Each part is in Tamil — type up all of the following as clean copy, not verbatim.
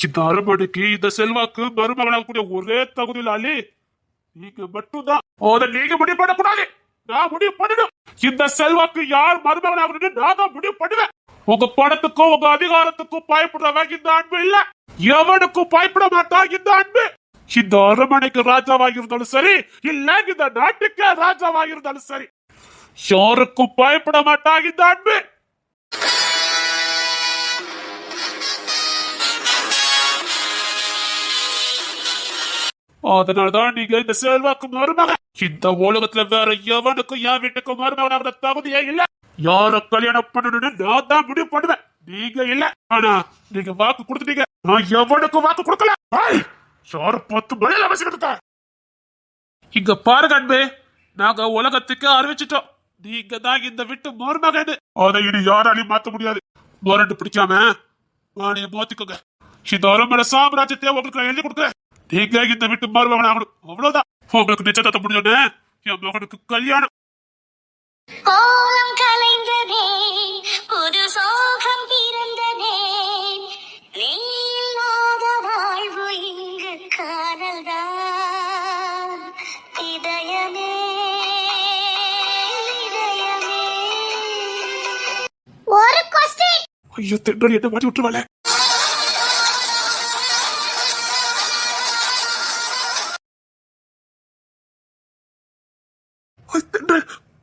இந்த அரமனைக்கு இந்த செல்வாக்கு மருமகனாகக்கூடிய ஒரே தகுதியிலாலே நீங்க மட்டும்தான். அதை நீங்க முடிவு பண்ணக்கூடாது, நான் முடிவு பண்ணணும். இந்த செல்வாக்கு யார் மருமகனாக நான் தான் முடிவு பண்ணுவேன். உங்க பணத்துக்கும் உங்க அதிகாரத்துக்கும் பயப்படுறவன் இந்த அன்பு இல்ல. எவனுக்கும் பயப்பட மாட்டான் இந்த அன்பு. இந்த அரமனைக்கு ராஜாவாக இருந்தாலும் சரி, இல்ல இந்த நாட்டுக்கே ராஜாவாக இருந்தாலும் சரி, யாருக்கும் பயப்பட மாட்டான் இந்த அன்பு. அதனால்தான் நீங்க இந்த செல்வாக்கு மருமகன். இந்த உலகத்துல வேற எவனுக்கும் என் வீட்டுக்கும் மருமகனாக தகுதியே இல்ல. யார கல்யாணம் பண்ணணும்னு நான் தான் முடிவு பண்ணுவேன், நீங்க இல்ல. ஆனா நீங்க வாக்கு கொடுத்துட்டீங்க, நான் எவனுக்கும் வாக்கு கொடுக்கல. யார 10 மணியில அவசியம். இங்க பாருங்க அன்பே, நாங்க உலகத்துக்கு அறிவிச்சிட்டோம், நீங்க தான் இந்த வீட்டு மருமகன். அதை இனி யாராலையும் மாத்த முடியாது. மரண்டு பிடிக்காம நீங்க மாத்திக்கோங்க. இந்த அரமனை சாம்ராஜ்யத்தை உங்களுக்கு நான் எழுதி கொடுக்குறேன். நீங்க இந்த வீட்டு மருமகன் ஆகணும், அவ்வளவுதான். உங்களுக்கு நிச்சயத்தை முடிஞ்சோன்னு என் மகனுக்கு கல்யாணம். கோலம் கலைந்ததே, புது சோகம் பிறந்ததே, நீ இல்லாத வாழ்வு இங்கு காதல்தான். இதயமே இதயமே. ஒரு கொஸ்டின். ஐயோ தென்றல் என்ன மாட்டி விட்டுருவாளே.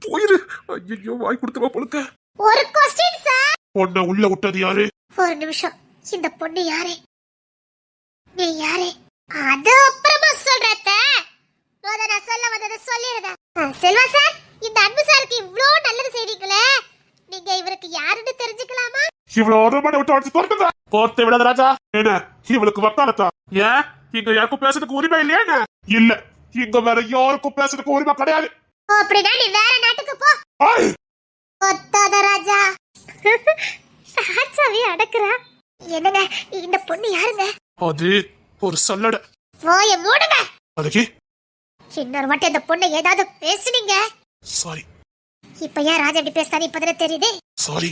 போயிரு. ஐயோ வாய் கொடுத்துவா பொழுக்க. ஒரு கொஸ்டின் சார். பொண்ண உள்ள விட்டது யாரு? ஒரு நிமிஷம், இந்த பொண்ணு யாரு? நீ யாரு? அது அப்புறமா சொல்றத. நான் சொல்ல வந்ததை சொல்லிடுறேன். செல்வா சார், இந்த அன்பு சாருக்கு இவ்ளோ நல்லது செய்றீங்களே, நீங்க இவருக்கு யாருன்னு தெரிஞ்சுக்கலாமா? இவ்வளவு ஒரு மணி விட்டு அடிச்சு தோற்குதா? கோர்த்தை விடாத ராஜா. என்ன இவளுக்கு வக்காலத்தா? ஏன் இங்க யாருக்கும் பேசுறதுக்கு உரிமை இல்லையா? இல்ல, இங்க வேற யாருக்கும் பேசுறதுக்கு உரிமை கிடையாது. அப்படின்னா நீ வேற நாட்டுக்கு போ. ஒத்தாத ராஜா. ராஜாவே அடக்குறா. என்னங்க இந்த பொண்ணு யாருங்க? அது ஒரு சல்லட. வாயை மூடுங்க. அதுக்கு இன்னொரு வாட்டி அந்த பொண்ணை ஏதாவது பேசுனீங்க. சாரி. இப்ப ஏன் ராஜா இப்படி பேசுறாரு இப்பதானே தெரியுது. சாரி.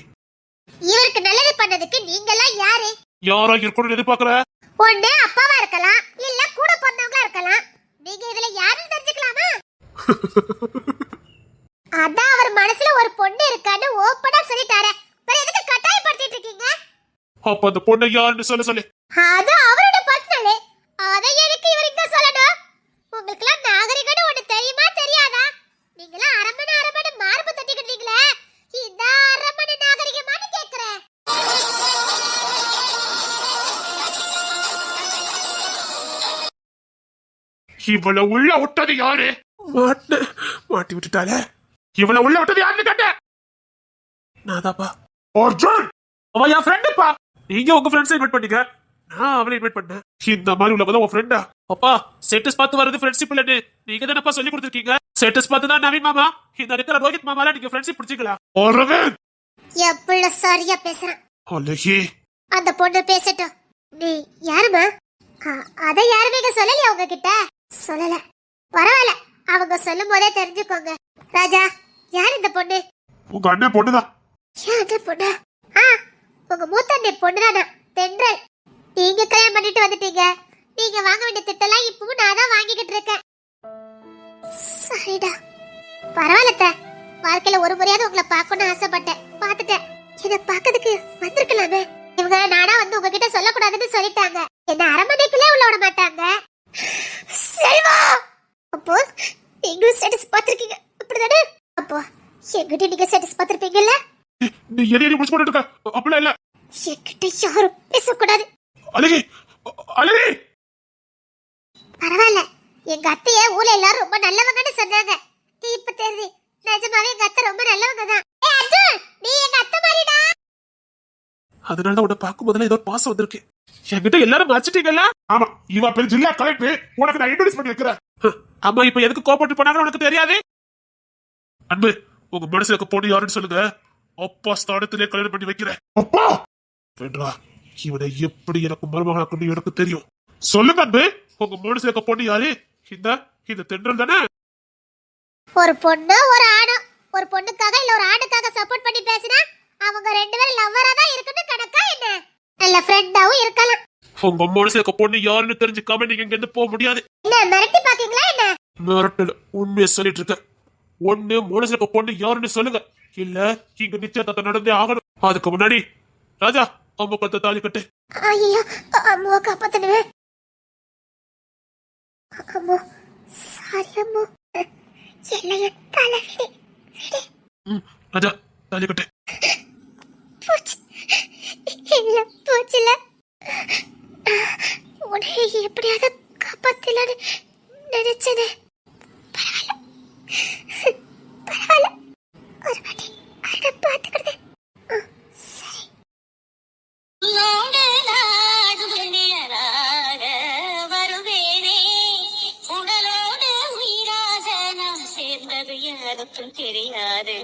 இவருக்கு நல்லது பண்ணதுக்கு நீங்க எல்லாம் யாரு? யாரா இருக்கணும்னு எதிர்பார்க்கற? ஒண்ணு அப்பாவா இருக்கலாம், இல்ல கூட பிறந்தவங்களா இருக்கலாம். நீங்க இதுல யாருன்னு தெரிஞ்சுக்கலாமா? அதான் அவர் மனசுல ஒரு பொண்ணு இருக்கான்னு ஓப்பனா சொல்லிட்டாரே, வேற எதுக்கு கட்டாயப்படுத்திட்டு இருக்கீங்க? அப்ப அந்த பொண்ணை யாருன்னு சொல்லு. அது அவரோட பர்சனல். அதை எதுக்கு இவர் இங்க சொல்லணும்? உங்களுக்குலாம் நாகரிகம்னு ஒண்ணு தெரியுமா தெரியாதா? நீங்களாம் அரமணை மார்பு தட்டிக்கிட்டீங்களே, இந்த அரமணை நாகரிகமான்னு கேக்குறேன். இவள உள்ள விட்டது யாரு? மாட்டி விட்டுட்டாளே. இவள உள்ள விட்டது யாருன்னு கேட்ட? நாதாப்பா. அர்ஜுன் அவன் என் ஃப்ரெண்டுப்பா. நீங்க உங்க ஃப்ரெண்ட்ஸ் இன்வைட் பண்ணீங்க, நான் அவளை இன்வைட் பண்ணேன். இந்த மாதிரி உள்ளவங்க உன் ஃப்ரெண்டா? அப்பா ஸ்டேட்டஸ் பார்த்து வரது ஃப்ரெண்ட்ஷிப் இல்லன்னு நீங்க தானப்பா சொல்லி கொடுத்துருக்கீங்க. ஸ்டேட்டஸ் பார்த்து தான் நவீன் மாமா, இந்த இருக்கிற ரோஹித் மாமால நீங்க ஃப்ரெண்ட்ஷிப் பிடிச்சிக்கலாம். அரவிந்த் எவ்வளவு சரியா பேசுறான். அழகி அந்த பொண்ணு பேசட்டும். நீ யாருமா? அதை யாருமே சொல்லலையா உங்ககிட்ட? சொல்லல. பரவாயில்ல, அவங்க சொல்லும் போதே தெரிஞ்சுக்கோங்க. ராஜா, யார் இந்த பொண்ணு? உங்க அண்ணன் பொண்ணுதான். ஏன் அண்ணன் பொண்ணு? உங்க மூத்த அண்ணன் பொண்ணுதானா? தென்றல். நீங்க கல்யாணம் பண்ணிட்டு வந்துட்டீங்க, நீங்க வாங்க வேண்டிய திட்டெல்லாம் இப்பவும் நான் தான் வாங்கிக்கிட்டு இருக்கேன். சரிடா, பரவாயில்ல. வாழ்க்கையில ஒரு முறையாவது உங்களை பார்க்கணும்னு ஆசைப்பட்டேன், பார்த்துட்டேன். இதை பார்க்கறதுக்கு வந்திருக்கலாமே. இவங்க நானா வந்து உங்ககிட்ட சொல்லக்கூடாதுன்னு சொல்லிட்டாங்க. என்ன அரமனைக்குள்ளே உள்ள விட மாட்டாங்க. செல்வா, அப்போ நீங்களும் ஸ்டேட்டஸ் பார்த்திருக்கீங்க அப்படிதானே? அப்போ என்கிட்ட நீங்க ஸ்டேட்டஸ் பார்த்திருப்பீங்கல்ல? நீ எதையும் முடிச்சு போட்டு இருக்க. அப்படிலாம் இல்ல. என்கிட்ட யாரும் பேசக்கூடாது. அழகி அழகி. பரவாயில்ல, எங்க அத்தைய ஊர்ல எல்லாரும் ரொம்ப நல்லவங்கன்னு சொன்னாங்க. இப்ப தெரியுது, நிஜமாவே எங்க அத்தை ரொம்ப நல்லவங்க தான். ஏய் அர்ஜுன், நீ எங்க அத்தை மாதிரிடா. அதனால உன்னை பார்க்கும் போதுல ஏதோ பாசம் வந்திருக்கு. என்கிட்ட எல்லாரும் மறைச்சிட்டீங்கல்ல? ஆமா, இவ பேர் ஜில்லா கலெக்டர், உனக்கு நான் இன்ட்ரோடியூஸ் பண்ணி வைக்கிறேன். அம்மா இப்ப எதுக்கு கோபப்பட்டு போனாங்கன்னு உனக்கு தெரியாது. அன்பு, உங்க மனசுல இருக்க பொண்ணு யாருன்னு சொல்லுங்க, அப்பா ஸ்தானத்திலே கல்யாணம் பண்ணி வைக்கிறேன். அப்பா வேண்டா, இவனை எப்படி எனக்கு மருமகனாக்கணும் எனக்கு தெரியும். சொல்லுங்க அன்பு, உங்க மனசுல இருக்க பொண்ணு யாரு? இந்த தென்றல் தானே? ஒரு பொண்ணு ஒரு ஆணு ஒரு பொண்ணுக்காக இல்ல ஒரு ஆணுக்காக சப்போர்ட் பண்ணி பேசினா அவங்க ரெண்டு பேரும் லவ்வரா தான் இருக்குன்னு கணக்கா என்ன? நல்ல ஃப்ரெண்டாவும் இருக்கலாம். உங்க மனசுல இருக்க பொண்ணு யாருன்னு தெரிஞ்சுக்காம நீங்க இங்க இருந்து போக முடியாது. என்ன மிரட்டி பாக்கீங்களா என்ன? மிரட்டல, உண்மையை சொல்லிட்டு இருக்க. ஒண்ணு மனசுல இருக்க பொண்ணு யாருன்னு சொல்லுங்க, இல்ல இங்க நிச்சயதார்த்தம் நடந்தே ஆகணும். அதுக்கு முன்னாடி ராஜா அம்மா கத்த தாலி கட்டு. ஐயோ, அம்மா காப்பாத்தணுவே. அம்மா சாரி அம்மா, எல்லைய தலைவிடி விடி. ராஜா தாலி கட்டு. போச்சு இல்ல, போச்சுல. உன்னை எப்படியாவது காப்பாத்தலான்னு நினைச்சது. பரவாயில்ல பரவாயில்ல, ஒரு வாட்டி அதை பார்த்துக்கிறது. சரி. தெரியாது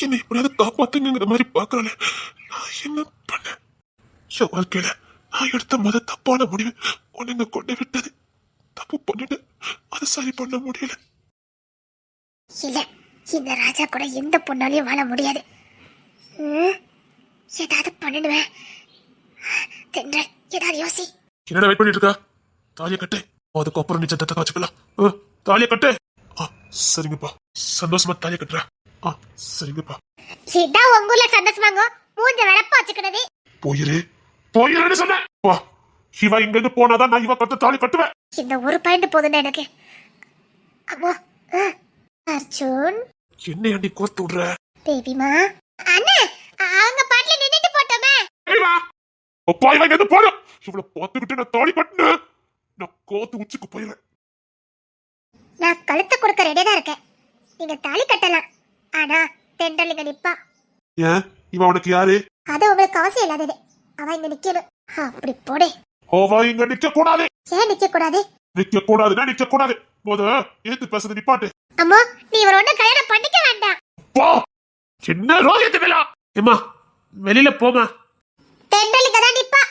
என்னை எப்படியாவது காப்பாத்துங்கிற மாதிரி பாக்குறாள். நான் என்ன பண்ண? என் வாழ்க்கையில நான் எடுத்த தப்பான முடிவு உன்னை கொண்டு விட்டது. தப்பு பண்ணிட்டு அதை சரி பண்ண முடியல. இல்ல, இந்த ராஜா கூட எந்த பொண்ணாலையும் வாழ முடியாது. ஏதாவது பண்ணணுவேன். தென்றல், ஏதாவது யோசி. என்னடா வெயிட் பண்ணிட்டு இருக்கா? தாலியை கட்டு, அதுக்கப்புறம் நிச்சயத்தை வச்சுக்கலாம். தாலியை கட்டு. சரிங்கப்பா, சந்தோஷமா தாலியை கட்டுறா. சரிங்கப்பா. இதான் உங்க ஊர்ல சந்தோஷமாங்க மூஞ்ச வெளப்பா வச்சுக்கிறது. போயிருன்னு சொன்னேன். இவ இங்க இருந்து போனாதான் நான் இவ கட்ட தாலி கட்டுவேன். இந்த ஒரு பாயிண்ட் போதுண்டா எனக்கு. அம்மா, அர்ஜுன் என்ன அண்டி கோர்த்து விடுற? பேபிமா, அண்ணா அவங்க பாட்டுல நின்னுட்டு போட்டோமே. அப்பா இவ இங்க இருந்து போடும். இவ்வளவு பார்த்துக்கிட்டு நான் தாலி கட்டினேன். நான் கோத்து உச்சுக்கு போயிடுவேன். நான் கழுத்தை கொடுக்க ரெடியா தான் இருக்கேன். நீங்க தாலி கட்டலாம், ஆனா தென்றல் இங்க நிப்பா. ஏன் இவ உனக்கு யாரு? அது உங்களுக்கு அவசியம் இல்லாதது. அவ இங்க நிக்கணும். அப்படி போடு. அவ இங்க நிக்க கூடாது. ஏன் நிக்க கூடாது? நிக்க கூடாதுன்னா நிக்க கூடாது. ஏத்து பேசுறது நிப்பாட்டு. அம்மா, நீ இவர ஒண்ணு கல்யாணம் பண்ணிக்க வேண்டாம். போ. என்ன ரோகித்து மேலா? ஏமா வெளியில போமா. தென்றல் இங்க தான் நிப்பா.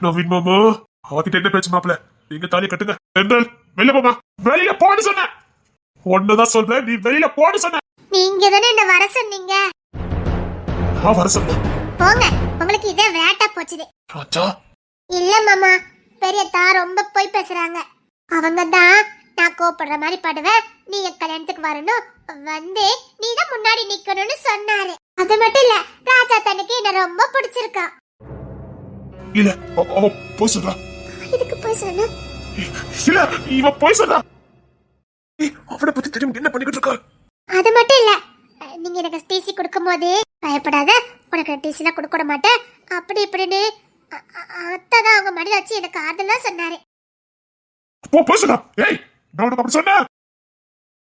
நவீன் மாமா, அவகிட்ட என்ன பேச்சு மாப்ள? நீங்க தாலி கட்டுங்க. தென்றல் வெளியில போமா. வெளியில போன்னு சொன்ன. ஒன்னதான் சொல்றேன், நீ வெளியில போன்னு சொன்ன. நீங்க தானே என்ன வர சொன்னீங்க. வர சொன்ன. போங்க, உங்களுக்கு இதே வேட்டா போச்சுது. ராஜா இல்ல மாமா, பெரியத்தா ரொம்ப போய் பேசுறாங்க. அவங்க தான் நான் கோபப்படுற மாதிரி பாடுவேன், நீ என் கல்யாணத்துக்கு வரணும், வந்து நீ தான் முன்னாடி நிக்கணும்னு சொன்னாரு. அது மட்டும் இல்ல, ராஜா தனக்கு என்ன ரொம்ப பிடிச்சிருக்கா. இல்ல அவ போய் சொல்றா. இதுக்கு போய் சொன்ன? இல்ல இவ போய் சொல்றா. அவளை பத்தி தெரியும் என்ன பண்ணிக்கிட்டு இருக்கா? அது மட்டும் இல்ல, நீங்க எனக்கு டிசி கொடுக்கும் போது பயப்படாத, உனக்கு டிசி எல்லாம் கொடுக்க மாட்டேன் அப்படி இப்படின்னு அத்தான் அவங்க மடியில வச்சு எனக்கு ஆறுதலா சொன்னாரு. போய் சொல்றா. ஏய் நான் உனக்கு அப்படி சொன்னேன்.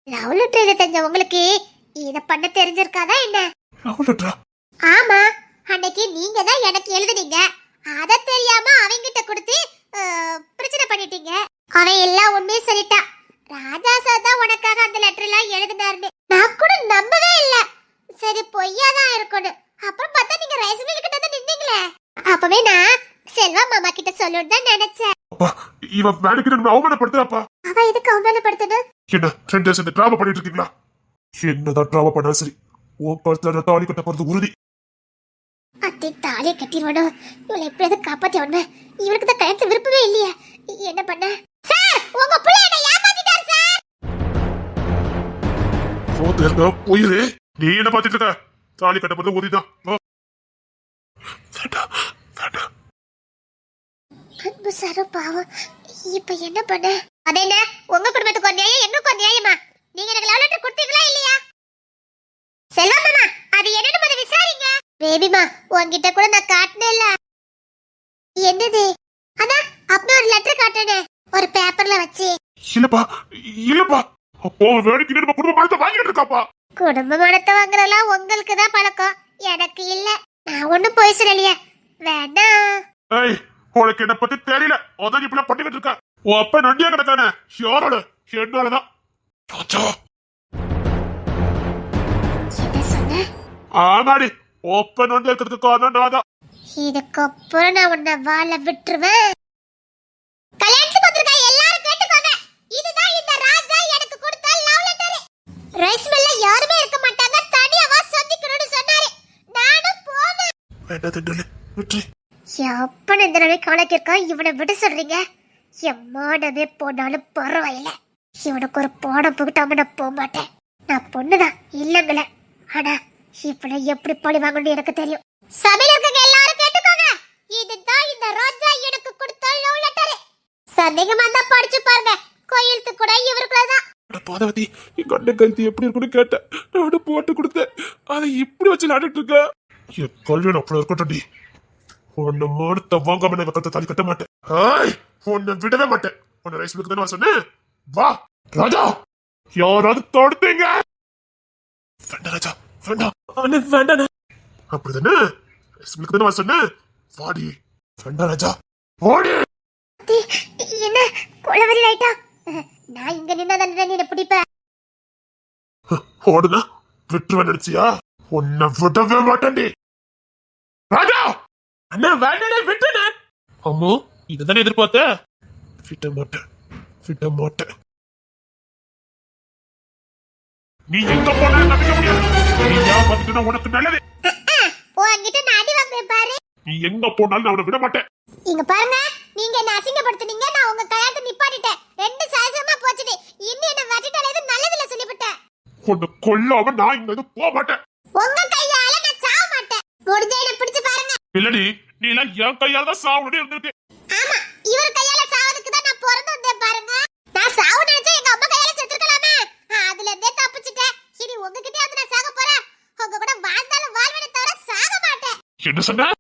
லவ் லெட்டர் தெரிஞ்ச உங்களுக்கு இத பண்ண தெரிஞ்சிருக்காதா என்ன? லவ் லெட்டரா? ஆமா, அன்னைக்கு நீங்க தான் எனக்கு எழுதுனீங்க. அத தெரியாம அவங்கிட்ட கொடுத்து பிரச்சனை பண்ணிட்டீங்க. அவன் எல்லாம் உண்மையை சொல்லிட்டா. ராஜா சார் தான் உனக்காக அந்த லெட்டர் எல்லாம் எழுதினாருன்னு நான் கூட நம்பவே இல்ல. சரி பொய்யாதான் இருக்கணும். அப்புறம் பார்த்தா நீங்க ரைஸ் மில் கிட்ட தான் நின்னீங்களே. அப்பவே நான் செல்வா மாமா கிட்ட சொல்லணும்னு தான் நினைச்சேன். அப்பா இவ வேலைக்கு அவமானப்படுத்துறாப்பா. அவ எதுக்கு அவமானப்படுத்தணும்? என்ன 2 days இந்த டிராமா பண்ணிட்டு இருக்கீங்களா? என்னதான் டிராமா பண்ணா சரி, உன் கழுத்துல தாலி கட்ட போறது உறுதி. அத்தை தாலியை கட்டிடுவானோ? இவளை எப்படியாவது காப்பாத்தி அவன. இவனுக்கு தான் கழுத்து விருப்பமே இல்லையா? என்ன பண்ண? சார், உங்க புள்ள என்ன ஏமாத்திட்டார் சார். போதேங்க போயிரு. நீ என்ன பாத்துட்டு இருக்க? தாலி கட்ட போறது உறுதிதான். அன்பு சார் பாவம், இப்ப என்ன பண்ண? அது என்ன உங்க குடும்பத்துக்கு ஒரு நியாயம், எங்களுக்கு ஒரு நியாயமா? நீங்க எனக்கு லவ் லெட்டர் கொடுத்தீங்களா இல்லையா? செல்வா மாமா, அது என்னன்னு முதல்ல விசாரிங்க. பேபிமா, உன்கிட்ட கூட நான் காட்டினேன்ல. என்னது? அண்ணா, அப்பவே ஒரு லெட்டர் காட்டுனே, ஒரு பேப்பர்ல வச்சு. இல்லப்பா அப்போ வேலைக்கு நம்ம குடும்ப மானத்தை வாங்கிட்டு இருக்காப்பா. குடும்ப மானத்தை வாங்குறதெல்லாம் உங்களுக்கு தான் பழக்கம், எனக்கு இல்ல. நான் ஒண்ணும் போய் சொல்லலையே. வேண்டாம். ஏய், உனக்கு என்ன பத்தி தெரியல. அதான் இப்படி பண்ணிக்கிட்டு இருக்க. உன் அப்ப நண்டியா கிடக்கானே, யாரோட? என்னாலதான். என்ன சொன்ன? ஆமாடி, ஒப்ப நண்டியா இருக்கிறதுக்கு காரணம் நான் தான். இதுக்கப்புறம் நான் உன்னை வாழ விட்டுருவேன். கல்யாணத்துக்கு வந்திருக்க எல்லாரும் கேட்டு வேண்டாம் திண்டல விட்டு. எப்பன இந்த நாளை காலக்கிருக்கான் இவனை விட சொல்றீங்க? எம்மானமே போனாலும் பரவாயில்ல, இவனுக்கு ஒரு பாடம் புகிட்டாம நான் போக மாட்டேன். நான் பொண்ணுதான் இல்லங்கள, ஆனா இவனை எப்படி பழி வாங்கணும்னு எனக்கு தெரியும். சபையில இருக்கவங்க எல்லாரும் கேட்டுக்கோங்க, இதுதான் இந்த ரோஜா எனக்கு கொடுத்த லவ் லெட்டர். சந்தேகமா தான் படிச்சு பாருங்க, கோயிலுக்கு கூட இவருக்குள்ளதான். பாதவதி என் கண்ண கழுத்து எப்படி இருக்குன்னு கேட்டேன், நானும் போட்டு கொடுத்தேன். அதை இப்படி வச்சு விளையாடிட்டு இருக்க. என் கல்யாணம் அப்படி இருக்கட்டும். உன்னை மானத்தை வாங்காம நான் கத்த தாலி கட்ட மாட்டேன். உன்னை விடவே மாட்டேன். உன்னை ரைஸ் மில்க் தானே சொன்னேன். வா ராஜா, யாராவது தடுத்தீங்க? வேண்டாம் ராஜா வேண்டாம். வேண்டாம் அப்படிதானே, ரைஸ் மில்க் தானே சொன்னேன். வாடி. வேண்டாம் ராஜா வாடி. என்ன கொலவரி லைட்டா? நான் இங்க நின்னாதான் நீ பிடிப்ப. ஓடுனா விட்டுருவேன் நினைச்சியா? உன்னை விடவே மாட்டேன்டி ராஜா. அண்ணா வேண்டானே விட்டுனே. அம்மோ இதுதானே எதிர்பார்த்த. விட மாட்டேன் விட மாட்டேன். நீ எங்க போனாலும் நம்பிக்க முடியாது. நீ ஏன் வந்துட்டா உனக்கு நல்லது. உன்கிட்ட நான் அடி வாங்குவேன் பாரு. நீ எங்க போனாலும் நான் அவனை விட மாட்டேன். இங்க பாருங்க, நீங்க என்ன அசிங்கப்படுத்துனீங்க, நான் உங்க கையாட்ட நிப்பாட்டிட்டேன். ரெண்டு சகஜமா போச்சுடி. இன்னும் என்ன வட்டிட்டால இது நல்லதில்ல சொல்லிவிட்டேன். உன்னை கொல்லாம நான் இங்க இருந்து போக மாட்டேன். உங்க கையால நான் சாவ மாட்டேன். முடிஞ்சா என்ன பிடிச்சு பாருங்க. இல்லடி, நீ எல்லாம் என் கையால தான் சாவணும் இருந்திருக்கு. ஆமா, இவர் கையால சாவதுக்கு தான் நான் பிறந்து வந்தேன் பாருங்க. நான் சாவு நினைச்சா எங்க அம்மா கையால செத்துக்கலாமே. அதுல இருந்தே தப்பிச்சிட்டேன். இனி உங்ககிட்டயே வந்து நான் சாக போறேன். உங்க கூட வாழ்ந்தாலும் வாழ்வேனே தவிர சாக மாட்டேன். என்ன சொன்ன?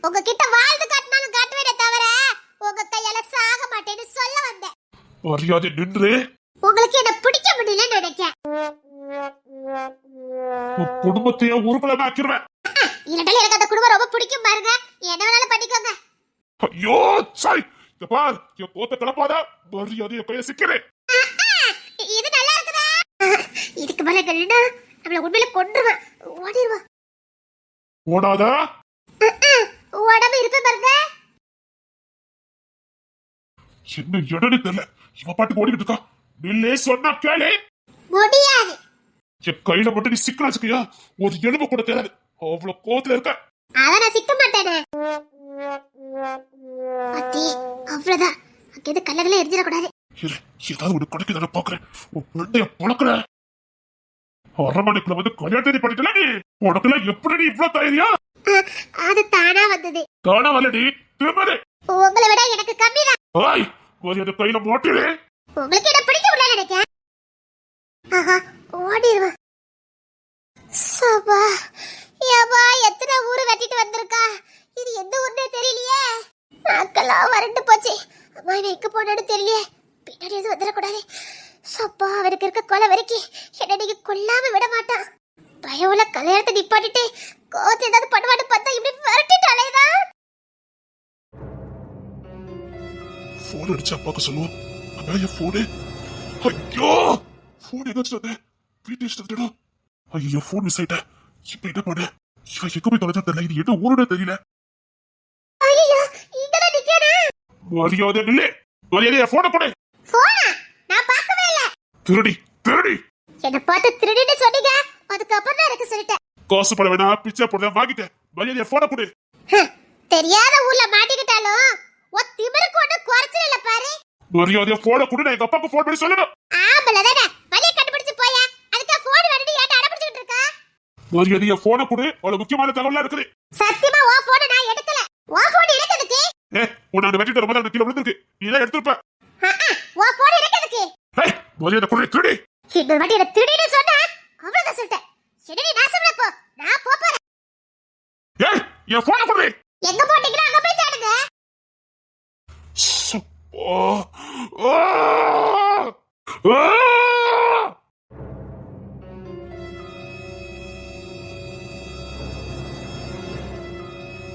உங்ககிட்ட வாழ்ந்து காட்டினாலும் காட்டுவேனே தவிர உங்க கையால சாக மாட்டேன்னு சொல்ல வந்தேன். மரியாதை நின்று. உங்களுக்கு என்ன பிடிக்க முடியலன்னு நினைக்கிறேன். குடும்பத்தையே உருப்படாம ஆக்கிடுவேன். இல்லட்டாலும் எனக்கு அந்த குடும்பம் ரொம்ப பிடிக்கும் பாருங்க. என்ன வேணாலும் பண்ணிக்கோங்க. ஐயோ சாய், இத பார், என் போத்த கலப்பாத. மரியாதை கைய சிக்கிறேன். இது நல்லா இருக்குதா? இதுக்கு மேல கண்ணா நம்மள உண்மையில கொன்றுவான். ஓடிடுவா. ஓடாதா? ஓடாம இருப்பேன் பாருங்க. என்ன இடனு தெரியல, இவ பாட்டுக்கு ஓடிக்கிட்டு இருக்கா. நில்லே சொன்னா கேளு. முடியாது. என் கையில மட்டும் நீ சிக்கலா வச்சுக்கியா, ஒரு எலும்பு கூட தெரியாது. அவ்வளவு கோவத்துல இருக்க. அதான் நான் சிக்க மாட்டேனே. அத்தி அவ்வளவுதான். அங்க கல்லறையில எரிஞ்சிடக்கூடாது. ஏதாவது ஒரு கடைக்கு தானே பாக்குறேன். உன் பிள்ளைய பழக்கிற அரமனைக்குள்ள வந்து கல்யாணத்தை பண்ணிட்டல நீ. உனக்குலாம் எப்படி நீ இவ்வளவு தைரியா? அது தானா வந்தது. தானா வரலடி, திரும்பது. உங்களை விட எனக்கு கம்மிதான். ஆய், மரியாதை கையில மாட்டிடு. உங்களுக்கு என்ன பிடிக்க முடியல நினைக்கிறேன். ஆஹா, ஓடிடுவா. சபா யபா, எத்தனை ஊரு வெட்டிட்டு வந்திருக்கா. இது எந்த ஊர்னே தெரியலையே. நாக்கெல்லாம் வறண்டு போச்சு. அம்மா இவன் எங்க போனான்னு தெரியலையே. பின்னாடி எதுவும் வந்துடக்கூடாது. சப்பா, அவனுக்கு இருக்க கொலை வரைக்கும் என்ன நீங்க கொல்லாம விட மாட்டான். பயவுல கல்யாணத்தை நிப்பாட்டிட்டு கோவத்தை ஏதாவது பண்ணுவான்னு பார்த்தா இப்படி விரட்டிட்டு அலையதான். போன் அடிச்சு அப்பாக்கு சொல்லுவோம். அதான் என் போனு. ஐயோ, போன் எங்க வச்சுட்டு வந்தேன்? வீட்டு இஷ்டம். ஐயோ, போன் மிஸ் ஆயிட்டேன். இப்ப என்ன பண்ண? இவன் எங்க போய் தொலைச்சா தெரியல. இது என்ன ஊருன்னு தெரியல. ஐயோ, இங்கதான் நிக்கறே. மரியாதை நில்லு. மரியாதை என் போனை கொடு. போனா நான் பார்க்கவே இல்ல. திருடி திருடி. என்ன பார்த்து திருடின்னு சொன்னீங்க, அதுக்கப்புறம் தான் எனக்கு சொல்லிட்டேன். காசு பட வேணா, பிச்சை போட வாங்கிட்டேன். மரியாதை என் போனை கொடு. தெரியாத ஊர்ல மாட்டிக்கிட்டாலும் ஒரு திமிருக்கு ஒண்ணு குறைச்சல இல்ல பாரு. மரியாதை போனை கொடு. நான் எங்க அப்பாவுக்கு போன் பண்ணி சொல்லணும். ஆம்பள தானே, வழிய கண்டுபிடிச்சு போயா. அதுக்கு போன் வேணும்னு ஏன்டா அடம்பிடிச்சிட்டு இருக்க? மரியாதை என் போனை கொடு. அவ்வளவு முக்கியமான தகவலா இருக்குது. சத்தியமா உன் போனை நான் எடுக்கல. உன் போன் எடுக்கிறதுக்கு உன்னை வெட்டிட்டு வரும்போது அந்த கீழே விழுந்திருக்கு. நீ தான் எடுத்துருப்ப. உன் போன் எடுக்கிறதுக்கு மரியாதை கொடு. திருடி. இன்னொரு வாட்டி என்ன திருடின்னு சொன்னா அவ்வளவுதான் சொல்லிட்டேன். என்னடி நாசம்ல போ. நான் போறேன். ஏய், என் போனை கொடு. எங்க போட்டீங்களோ அங்க போய் தேடுங்க.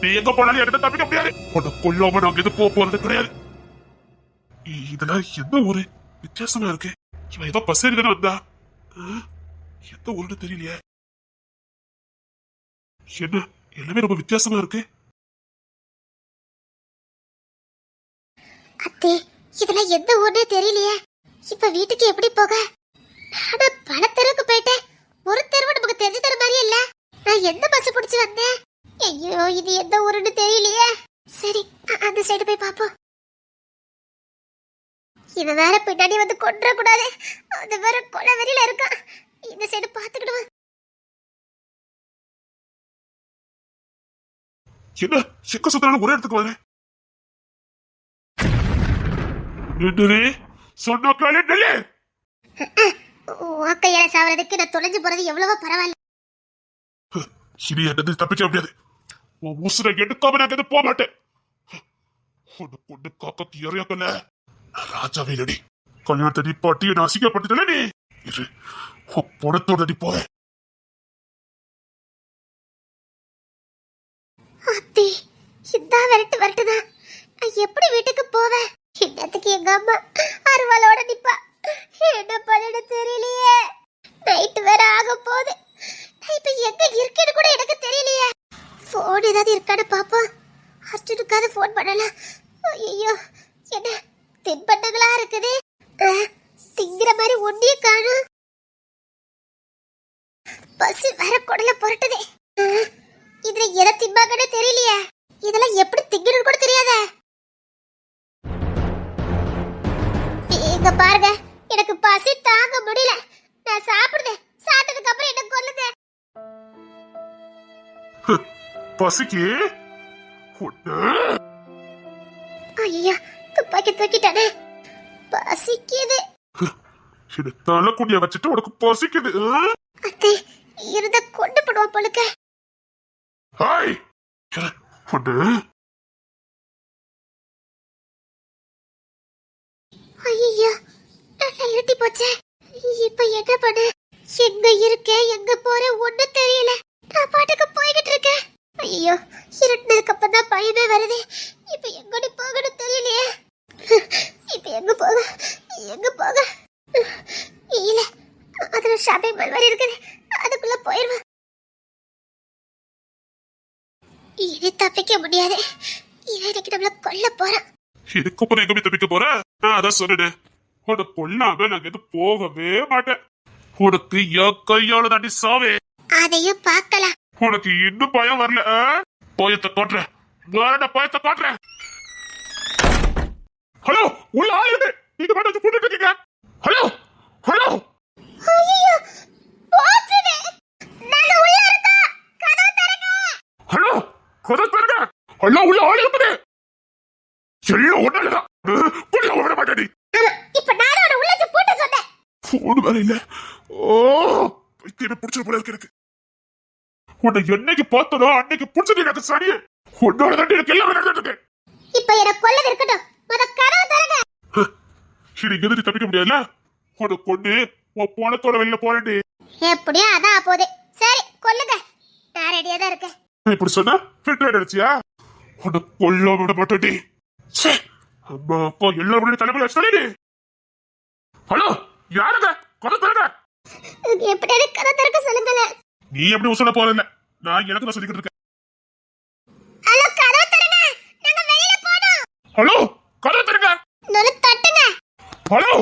நீ எங்க போனாலும் எடுத்து தப்பிக்க முடியாது. உன்னை கொல்லாம நாங்க எது போறது கிடையாது. இதெல்லாம் எந்த ஊரு? வித்தியாசமா இருக்கு. இவன் ஏதோ பஸ் ஏறி தானே வந்தா. எந்த ஊருன்னு தெரியலையே. என்ன எல்லாமே ரொம்ப வித்தியாசமா இருக்கு. அத்தே, இதெல்லாம் எந்த ஊர்னே தெரியலையே. இப்ப வீட்டுக்கு எப்படி போக? நானும் பல தெருவுக்கு போயிட்டேன். ஒரு தெருவு நமக்கு தெரிஞ்ச தெரு மாதிரியே இல்ல. நான் எந்த பஸ் பிடிச்சு வந்தேன்? ஐயோ, இவனை வேற பின்னாடி வந்து கொன்ற கூடாது. அது வேற கொலை வெறியில இருக்கான். இந்த சைடு பாத்துக்கிடுவான். என்ன சிக்க சுத்தனால ஒரே இடத்துக்கு வரேன். நின்று சொன்ன காலே நெல்லு. கையால சாவறதுக்கு நான் தொலைஞ்சு போறது எவ்வளவோ பரவாயில்ல. இனி என்னது தப்பிக்க முடியாது. உன் உசுரை எடுக்காம நான் எது போக மாட்டேன். உன்னை கொண்டு காக்கக்கு இறையாக்கல ராஜாவே நடி. கல்யாணத்தை நீ பாட்டி என்ன அசிங்கப்பட்டதுல நீ இரு பணத்தோட நீ போவேன். அத்தி இந்த வரட்டுதான். நான் எப்படி வீட்டுக்கு போவேன்? இன்னத்துக்கு எங்க அம்மா அருவாளோட நிப்பா. என்ன பண்ணு தெரியலையே. நைட்டு வேற ஆக போகுது. நான் இப்ப எங்க இருக்கேன்னு கூட எனக்கு தெரியலையே. போன் ஏதாவது இருக்கான்னு பாப்போம். அர்ஜுனுக்காவது போன் பண்ணலாம். ஐயோ என்ன தின்பண்டங்களா இருக்குது. திங்கிற மாதிரி ஒன்னியே காணும். பசி வேற குடல புரட்டுதே. இதுல எதை திம்பாங்கன்னு தெரியலையே. இதெல்லாம் எப்படி திங்கணும்னு கூட தெரியாத. இங்க பாருங்க, எனக்கு பசி தாங்க முடியல. நான் சாப்பிடுதேன். சாப்பிட்டதுக்கு அப்புறம் என்ன கொல்லுங்க. பசிக்கு ஐயா துப்பாக்கி தூக்கிட்டானே. பசிக்குது. தலை குடிய வச்சுட்டு உனக்கு பசிக்குது. அத்தை இருந்த கொண்டு போடுவோம் போலுக்க. ஹாய் ஐயோ நல்லா இருட்டி போச்சே. இப்ப என்ன பண்ண? எங்க இருக்கேன் எங்க போறேன் ஒண்ணு தெரியல. நான் பாட்டுக்கு போய்கிட்டு இருக்கேன். ஐயோ இருட்டினதுக்கு அப்புறம் தான் பயமே வருது. இப்ப எங்கடி போகணும் தெரியலையே. இப்ப எங்க போக இல்ல அதுல ஷாப்பிங் மால் மாதிரி இருக்குது. அதுக்குள்ள போயிருவேன். இனி தப்பிக்க முடியாது. இன்னைக்கு நம்மள கொல்ல போறான். இதுக்கப்புறம் எங்க போய் தப்பிக்க போற? நான் அதான் சொன்னேன், உன்னை கொல்லாம நாங்க எது போகவே மாட்டேன். உனக்கு கையால தாண்டி சாவே. அதையும் பார்க்கலாம். உனக்கு இன்னும் பயம் வரல. பயத்தை காட்டுறேன். பயத்தை காட்டுறேன். ஹலோ உள்ள ஆள் இருக்கு. நீங்க மட்டும் கூட்டிட்டு இருக்கீங்க. ஹலோ ஹலோ ஐயோ போச்சுதே. நான் உள்ள இருக்கேன். கதவு திறங்க. ஹலோ கதவு திறங்க. ஹலோ உள்ள ஆள் இருக்குது. எல்லாம் ஒண்ணாலதான் கொல்ல விட மாட்டேன். இப்ப நானோட உள்ளச்சு போட்டு சொன்னேன். போன் வேற இல்ல. ஓ பைத்தியம் பிடிச்சது போல இருக்கு எனக்கு. உன்னை என்னைக்கு பார்த்ததோ அன்னைக்கு பிடிச்சது எனக்கு சரியே. உன்னோட தான் எனக்கு எல்லாமே நடந்துட்டு. இப்ப எனக்கு கொல்லது இருக்கட்டும். முத கதவு திறங்க. சரி எதிர்த்து தப்பிக்க முடியாதுல்ல. உன்னை கொண்டு உன் போனத்தோட வெளியில போறேன்டி. எப்படியா அதான் போதே. சரி கொல்லுங்க. நான் ரெடியா தான் இருக்கேன். இப்படி சொன்னா ஃபிட் அடிச்சியா? உன்னை கொல்ல விட மாட்டேன்டி. அம்மா அப்பா எல்லாரும் தலைமையில வச்சு. ஹலோ யாருங்க? கதை திறங்க. எப்படி கதை திறக்க சொல்லுங்களேன். நீ எப்படி சொல்ல போறதில்ல, நான் எனக்கு தான் சொல்லிக்கிட்டு இருக்கேன். ஹலோ கதவு திறங்க. நாங்க வெளியில போறோம். ஹலோ கதவு திறங்க. நல்லா தட்டுங்க. ஹலோ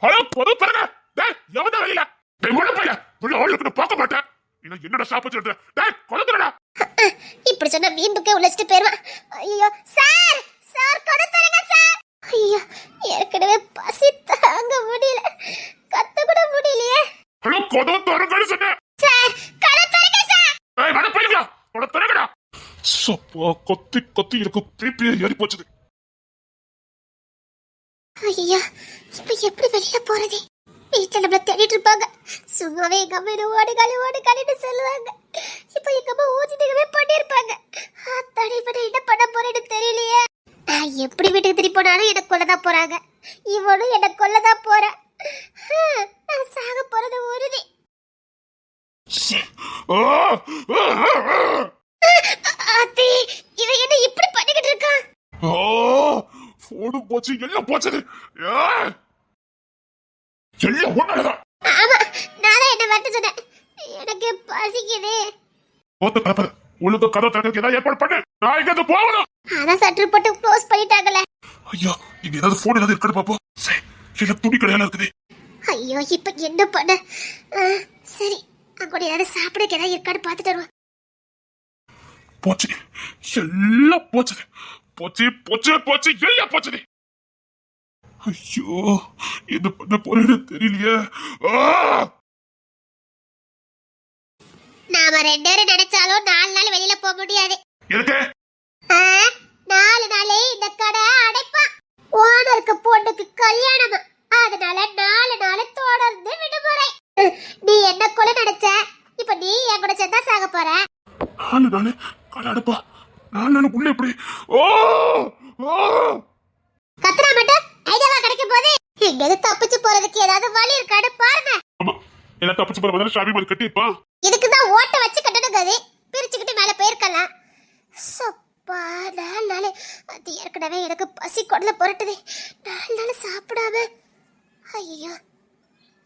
ஹலோ கதவு திறங்க. டேய் எவன்டா வெளியில? டேய் உள்ள போய்யா. உள்ள ஆள் இருக்குன்னு பார்க்க மாட்டேன். நீ என்னடா சாப்பிட்டு இருக்க? டேய் கதவு திறடா. இப்படி சொன்னா வீம்புக்கே உழைச்சிட்டு போயிருவான். ஐயோ சார் கதவு திறங்க சார். ஐயோ ஏற்கனவே பசி தாங்க முடியல. கத்த கூட முடியலையே. ஹலோ கதவு திறங்கன்னு சொன்னேன். சார் கதவு திறங்க சார். ஏய் வட போய்யா. கதவு திறங்கடா. சப்பா கத்தி எனக்கு பிபி ஏறி போச்சுது. ஐயா இப்ப எப்படி வெளியில போறது? வீட்டுல நம்மள தேடிட்டு இருப்பாங்க. சும்மாவே எங்க அம்மா என்ன ஓடுகாலின்னு சொல்லுவாங்க. இப்ப எங்க அம்மா ஊதிட்டுமே பண்ணிருப்பாங்க. தனி பண்ண என்ன பண்ண போறேன்னு தெரியலையே. நான் எப்படி வீட்டுக்கு திரும்பி போனாலும் என்ன கொல்லதான் போறாங்க. இவனும் என்ன கொல்லதான் போற. நான் சாக போறது உறுதி. அத்தி இவன் என்ன இப்படி பண்ணிக்கிட்டு இருக்கான்? போடு போச்சு எல்லாம் போச்சது. எல்லாம் ஒண்ணாலதான். ஆமா நான் என்ன வரட்டு சொன்னேன். எனக்கு பசிக்குது. ஒழுங்கு கதை திறக்க ஏதாவது ஏற்பாடு பண்ணு. நான் இங்க போகணும். அதான் சற்று போட்டு க்ளோஸ் பண்ணிட்டாங்கல்ல. ஐயா இங்க ஏதாவது போன் ஏதாவது இருக்கணும் பாப்போம். இல்ல துணி கடையால இருக்குது. ஐயோ இப்ப என்ன பண்ண? சரி அங்கோட ஏதாவது சாப்பிடக்கு ஏதாவது இருக்கான்னு பார்த்துட்டு வருவோம். போச்சு எல்லாம் போச்சு. போச்சு எல்லாம் போச்சுது. ஐயோ என்ன பண்ண போறேன்னு தெரியலையே. ஆ! நாம 2 பேரும் நினைச்சாலும் 4 நாள் வெளியில போக முடியாது. எதுக்கு? 4 நாளே இந்த கடை அடைப்பா. ஓனருக்கு பொண்ணுக்கு கல்யாணமா, அதனால 4 நாள் தொடர்ந்து விடுமுறை. நீ என்ன கொலை நினைச்ச, இப்ப நீ என் கூட சேர்ந்தா சாக போற. 4 நாள் கடை அடைப்பா. 4 நாள் உள்ள எப்படி? ஓ ஓ கத்துறா மட்டும் ஐடியாவா கிடைக்கும் போது இங்க தப்பிச்சு போறதுக்கு ஏதாவது வழி இருக்கான்னு பாருங்க. ஆமா, எல்லாம் தப்பிச்சு போற பதில் ஷாப்பிங் மால் கட்டிப்பா. இதுக்குதான் ஓட்ட வச்சு கட்டணும் கதி, பிரிச்சுக்கிட்டு மேல போயிருக்கலாம். சப்பா 4 நாள் அது ஏற்கனவே எனக்கு பசி கொடல புரட்டுது. 4 நாள் சாப்பிடாம ஐயோ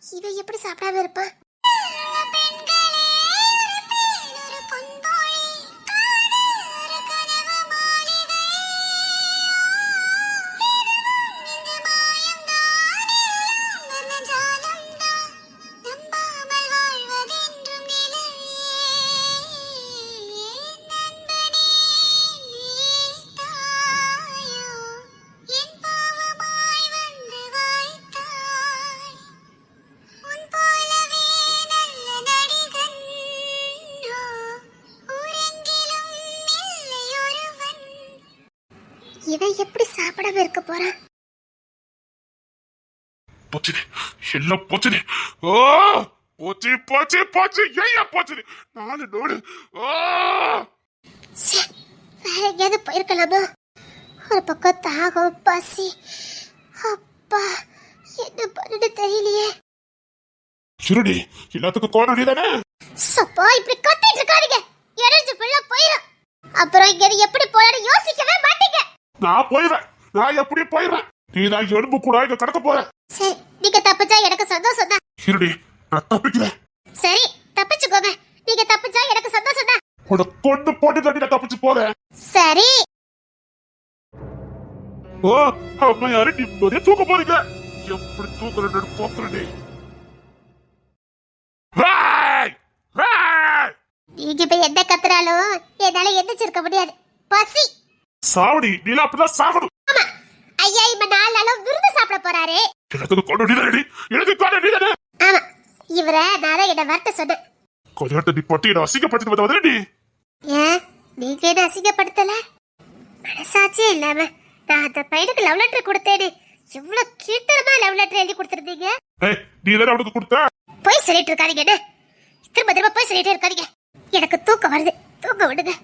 இவன் எப்படி சாப்பிடாம இருப்பான்? இவன் எப்படி சாப்பிடாம இருக்க போறான்? போச்சுது, எல்லாம் போச்சுது. ஓ போச்சு போச்சு போச்சு, ஏயா போச்சுது? 4 நாள். வேற எங்கேயாவது போயிருக்கலாமா? ஒரு பக்கம் தாகம் பசி, அப்பா என்ன பண்ணுன்னு தெரியலையே. சுருடி எல்லாத்துக்கும் கோணம் நீதானே? சப்பா இப்படி கத்திட்டு இருக்காதீங்க, எனர்ஜி ஃபுல்லா போயிடும். அப்புறம் இங்க எப்படி போறேன்னு யோசிக்கவே மாட்டீங்க. நான் போயிடுறேன், நான் எப்படி போயிடுறேன்? நீ தான் எலும்பு கூட இங்க கடக்க போற. சரி நீங்க தப்பிச்சா எனக்கு சந்தோஷம் தான். சுருடி நான் தப்பிக்கிறேன். சரி தப்பிச்சுக்கோங்க, நீங்க தப்பிச்சா எனக்கு சந்தோஷம் தான். உன்னை கொண்டு போட்டு தட்டி நான் தப்பிச்சு போறேன். சரி ஓ அம்மா யாரு நிம்மதியா தூக்க போறீங்க? எப்படி தூக்குறேன்னு போக்குறேன். நீங்க இப்ப என்ன கத்துறாலும் என்னால எந்திரிச்சிருக்க முடியாது, பசி. சாவடி நீல அப்படிதான் சாகணும். ஆமா ஐயா இப்ப 4 நாளும் விருந்து சாப்பிட போறாரு. எல்லாத்துக்கும் கொண்டு நீதானடி, எனக்கு கொண்டு நீதானே. ஆமா இவரை நான் தான் என்ன வார்த்தை சொன்னேன். கொஞ்சம் நீ பட்டி என்ன அசிங்கப்படுத்தி வந்த நீ. ஏன் நீங்க என்ன அசிங்கப்படுத்தல? மனசாட்சியே இல்லாம நான் அந்த பையனுக்கு லவ் லெட்டர் கொடுத்தேன்னு எவ்வளவு கீழ்த்தரமா லவ் லெட்டர் எழுதி கொடுத்திருந்தீங்க. ஏய் நீ தானே அவனுக்கு கொடுத்த. போய் சொல்லிட்டு இருக்காதீங்க, என்ன திரும்ப திரும்ப போய் சொல்லிட்டே இருக்காதீங்க. எனக்கு தூக்கம் வருது, தூங்க விடுங்க.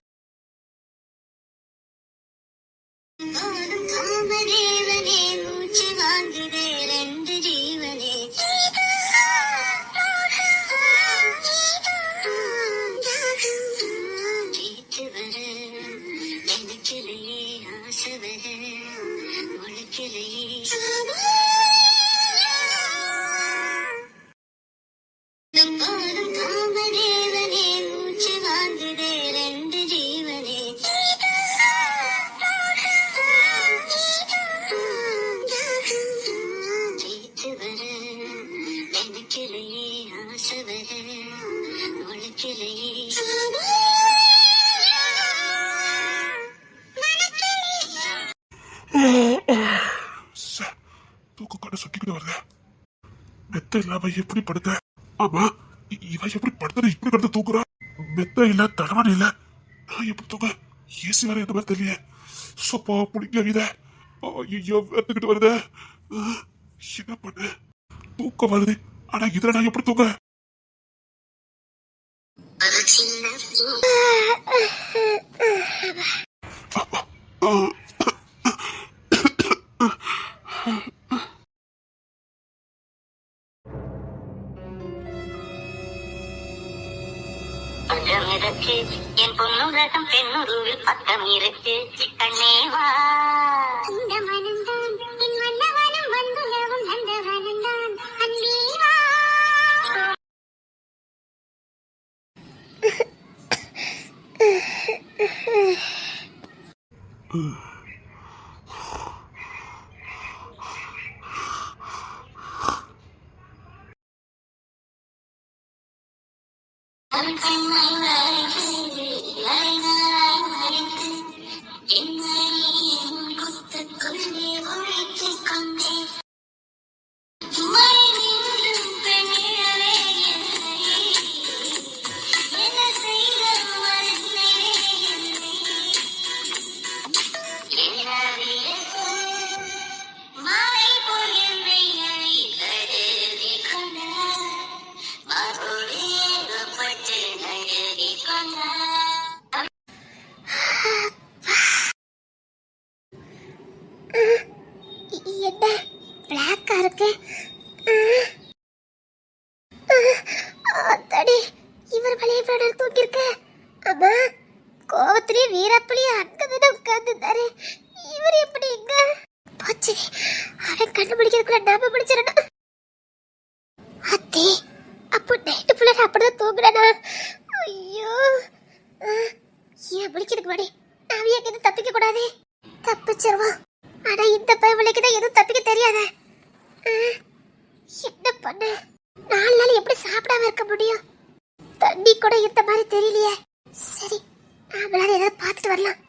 தூக்க கடை சுட்டிக்கிட்டு வருது. மெத்த இல்லாம எப்படி படுத்த? ஆமா இவ எப்படி படுத்தது இப்படி கடந்து தூக்குறா? மெத்த இல்ல தடவான இல்ல, நான் எப்படி தூக்க? ஏசி வேற எந்த மாதிரி தெரியல. சப்பா புடிக்க இத ஐயோ வெத்துக்கிட்டு வருது. என்ன பண்ண? தூக்கம் வருது, ஆனா இதுல நான் எப்படி தூக்க? என் பொண்ணுலகம் பெண்ணுருவில் பக்கம் இருக்கு கண்ணேவா. இந்த மனம்தான் என் மன்னவனம் வந்துலவும் நந்தவனம்தான் அன்பேவா. அத்தாடி, இவர் பழைய பிராணர் தூக்கிருக்கு. அம்மா, கோவத்திலேயே வீரப்பலியே அங்கதானே உட்கார்ந்துருந்தாரு. இவர் எப்படி இங்க போச்சு? அவன் கண்டுபிடிக்கிறதுக்குள்ள நாம பிடிச்சிடணும். அத்தே, அப்போ நைட்டு ஃபுல்லா அப்படிதான் தூங்குறேனா? ஐயோ, ஏன் பிடிக்கிறதுக்கு முன்னாடி நாம ஏன் எதுவும் தப்பிக்க கூடாது? தப்பிச்சிருவோம். ஆனா இந்த பயவலைக்கு தான் எதுவும் தப்பிக்க தெரியாத. என்ன பண்ண? 4 நாள் எப்படி சாப்பிடாம இருக்க முடியும்? தண்ணி கூட இந்த மாதிரி தெரியலையே. சரி, நாமளால ஏதாவது பார்த்துட்டு வரலாம்.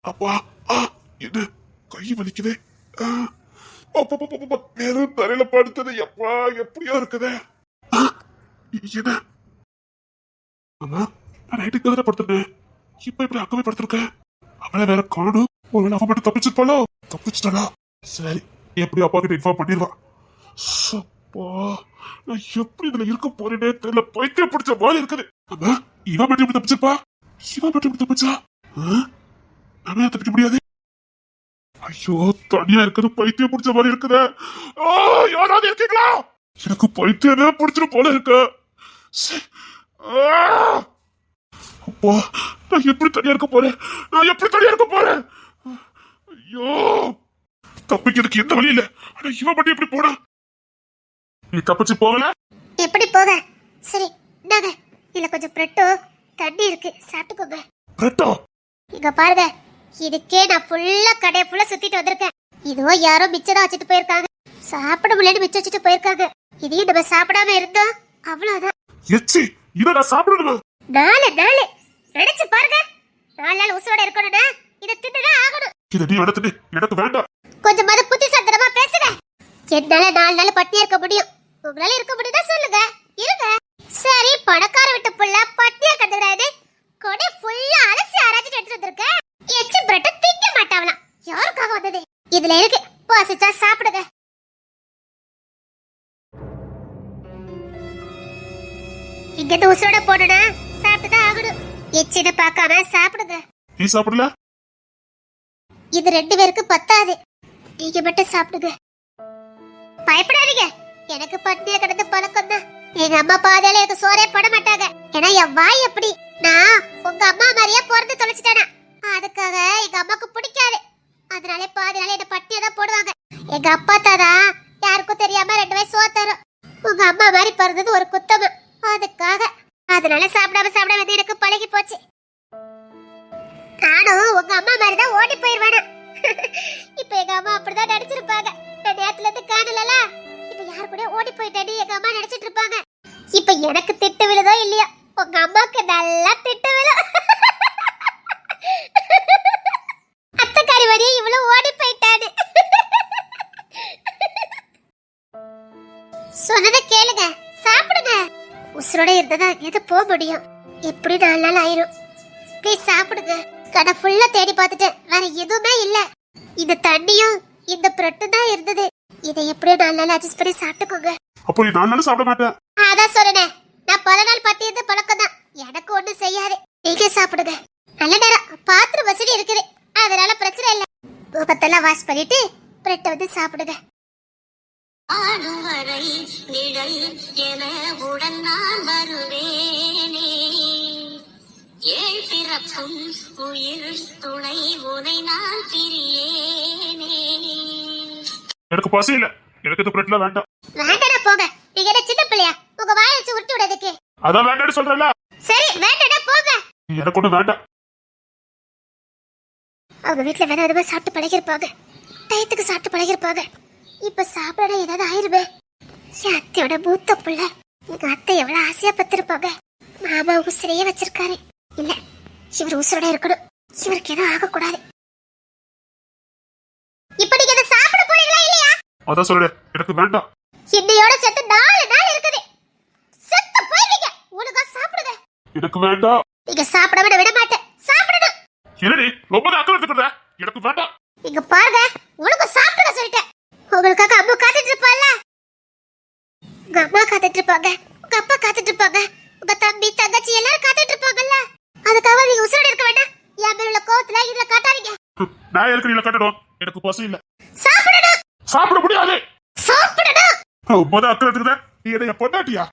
அப்பா, இது கை வலிக்குது. வெறும் தரையில படுத்தது எப்பா எப்படியோ இருக்குது. என்ன ஆமா, நான் நைட்டுக்கு எதிர படுத்துட்டேன். இப்ப இப்படி அக்கவே படுத்திருக்க. அவளை வேற காணும். ஒருவேளை அவ மட்டும் தப்பிச்சிருப்பாளோ? தப்பிச்சிட்டாளா? சரி, எப்படி அப்பா கிட்ட இன்ஃபார்ம் பண்ணிடுவா. அப்பா, நான் எப்படி இதுல இருக்க போறேனே தெரியல. பைத்தியம் பிடிச்ச மாதிரி இருக்குது. ஆமா, இவன் மட்டும் எப்படி தப்பிச்சிருப்பா? இவன் மட்டும் எப்படி தப்பிச்சா? நாம தப்பிக்க முடியாது. ஐயோ, தனியா இருக்குது. பைத்தியம் பிடிச்ச மாதிரி இருக்குது. யாராவது இருக்கீங்களா? எனக்கு பைத்தியமே பிடிச்சிட்டு போல இருக்கு. அப்பா, நான் எப்படி தனியா இருக்க போறேன்? நான் எப்படி தனியா இருக்க போறேன்? ஐயோ, தப்பிக்கிறதுக்கு எந்த வழி இல்ல. ஆனா இவன் மட்டும் எப்படி போனா? நீ தப்பிச்சு போகல? எப்படி போக? சரி, இந்தாங்க, இதுல கொஞ்சம் பிரெட்டோ தண்ணி இருக்கு, சாப்பிட்டுக்கோங்க. பிரெட்டோ? இங்க பாருங்க, இதுக்கே நான் ஃபுல்லா கடையை ஃபுல்லா சுத்திட்டு வந்திருக்கேன். இதுவோ யாரோ மிச்சம் வச்சுட்டு போயிருக்காங்க. சாப்பிட முடியலன்னு மிச்சம் வச்சுட்டு போயிருக்காங்க. இதையும் நம்ம சாப்பிடாம இருந்தோம், அவ்வளவுதான். எச்சி, இதை நான் சாப்பிடணுமா? 4 நாள் நினைச்சு பாருங்க. 4 நாள் உசுரோட இருக்கணும்னா இதை தின்னுதான் ஆகணும். இதை நீ எடுத்துட்டு எனக்கு வேண்டாம். கொஞ்சம் மத புத்திசாலித்தனமா பேசுங்க. என்னால 4 நாள் பட்டினியா இருக்க முடியும். உங்களால இருக்க முடியுதா சொல்லுங்க, இருங்க. சரி, பணக்கார விட்டு புள்ள பட்டினியா கண்டுறாது. கொடை ஃபுல்லா அலசி ஆராய்ச்சி எடுத்துட்டு வந்திருக்க. எச்சி பிரெட் திங்க மாட்டாவலாம். யாருக்காக வந்தது? இதுல இருக்கு, பசிச்சா சாப்பிடுங்க. இங்க இருந்து உசுரோட போனா சாப்பிட்டுதான் ஆகணும். எச்சின பார்க்காம சாப்பிடுங்க. நீ சாப்பிடல? இது 2 பேருக்கு பத்தாது. நீங்க மட்டும் சாப்பிடுங்க. பயப்படாதீங்க, எனக்கு பட்டினியா கிடந்த பழக்கம் தான். எங்க அம்மா பாதையில எனக்கு சோறே போட மாட்டாங்க. ஏன்னா என் வாய் எப்படி, நான் உங்க அம்மா மாதிரியே பிறந்து தொலைச்சிட்டேனா. அதுக்காக எங்க அம்மாக்கு பிடிக்காது. அதனால பாதையில என்ன பட்டினியா தான் போடுவாங்க. எங்க அப்பா தாதா யாருக்கும் தெரியாம 2 வயசு சோறு தரும். உங்க அம்மா மாதிரி பிறந்தது ஒரு குத்தமா, அதுக்காக. அதனால சாப்பிடாம வந்து எனக்கு பழகி போச்சு. நானும் உங்க அம்மா மாதிரி தான் ஓடி போயிருவேனா. இப்ப எங்க அம்மா அப்படிதான் நடிச்சிருப்பாங்க. நான் நேத்துல இருந்து காணலல, இப்ப யாரு கூட ஓடி போயிட்டேன்னு எங்க அம்மா நினைச்சிட்டு இருப்பாங்க. இப்ப எனக்கு திட்டு விழுதோ இல்லையா, உங்க அம்மாக்கு நல்லா திட்டு விழும். அத்தைக்காரி வரையே இவ்வளவு ஓடி போயிட்டான்னு சொன்னதை கேளுங்க, சாப்பிடுங்க. உசுரோட இருந்ததா எது போக முடியும்? எப்படி 4 நாள் ஆயிரும். ப்ளீஸ் சாப்பிடுங்க. கடை ஃபுல்லா தேடி பார்த்துட்டேன், வேற எதுவுமே இல்ல. இந்த தண்ணியும் இந்த பிரெட்டு தான் இருந்தது. இதை எப்படியோ 4 நாள் அட்ஜஸ்ட் பண்ணி சாப்பிட்டுக்கோங்க. அப்போ நீ 4 நாள் சாப்பிட மாட்டேன்? அதான் சொல்றேன், நான் பல நாள் பத்தி இருந்த பழக்கம் தான். எனக்கு ஒண்ணும் செய்யாது. நீங்க சாப்பிடுங்க. நல்ல நேரம் பாத்திரம் வசதி இருக்குது, அதனால பிரச்சனை இல்ல. முகத்தெல்லாம் வாஷ் பண்ணிட்டு பிரெட்டை வந்து சாப்பிடுங்க. ஆடுவரை நிழல் என உடன் நான் வருவேனே. ஏழ் பிறப்பும் உயிர் துணை உனை நான் பிரியேனே. எனக்கு பசி இல்ல, எனக்கு இந்த பிரெட்ல வேண்டாம். வேண்டாடா போங்க. நீங்க என்ன சின்ன பிள்ளையா? உங்க வாயை வச்சு உருட்டி விடுறதுக்கு. அதான் வேண்டாம்னு சொல்றல. சரி, வேண்டாடா போங்க. எனக்கு ஒண்ணு வேண்டாம். அவங்க வீட்டுல வேற எதுவுமே சாப்பிட்டு பழகிருப்பாங்க, டயத்துக்கு சாப்பிட்டு பழகிருப்பாங்க. இப்ப சாப்பிட ஏதாவது ஆயிருமே. என் அத்தையோட மூத்த பிள்ளை. எங்க அத்தை எவ்வளவு ஆசையா பத்திருப்பாங்க. மாமா உசுரையே வச்சிருக்காரு. இல்ல, இவர் உசுரோட இருக்கணும். இவருக்கு எதுவும் ஆகக்கூடாது. இப்ப நீங்க இதை சாப்பிட போறீங்களா இல்லையா? அதான் சொல்றேன், எனக்கு வேண்டாம். இன்னையோட செத்து 4 நாள் இருக்குது. செத்து போய்வீங்க. ஒழுங்கா சாப்பிடுங்க. எனக்கு வேண்டாம். நீங்க சாப்பிடாம விட மாட்டேன். சாப்பிடணும். என்னடி ரொம்ப அக்கறை எடுத்துக்கிற? எனக்கு வேண்டாம். இங்க பாருங்க, ஒழுங்கா சாப்பிடுங்க சொல்லிட்டேன். உங்களுக்காக அம்மா காத்துட்டு இருப்பாள்ல, உங்க அம்மா காத்துட்டு இருப்பாங்க, உங்க அப்பா காத்துட்டு இருப்பாங்க, உங்க தம்பி தங்கச்சி எல்லாரும் காத்துட்டு இருப்பாங்கல்ல. அதுக்காக நீங்க உசுரோட இருக்க வேண்டாம். என் மேல உள்ள கோவத்துல இதுல காட்டாதீங்க. நான் எதுக்கு நீல கட்டணும்? எனக்கு பசி இல்ல. சாப்பிடணும். சாப்பிட முடியாது. சாப்பிடணும். முத அக்கறை எடுத்துக்கிட்ட நீ என்ன என் பொண்டாட்டியா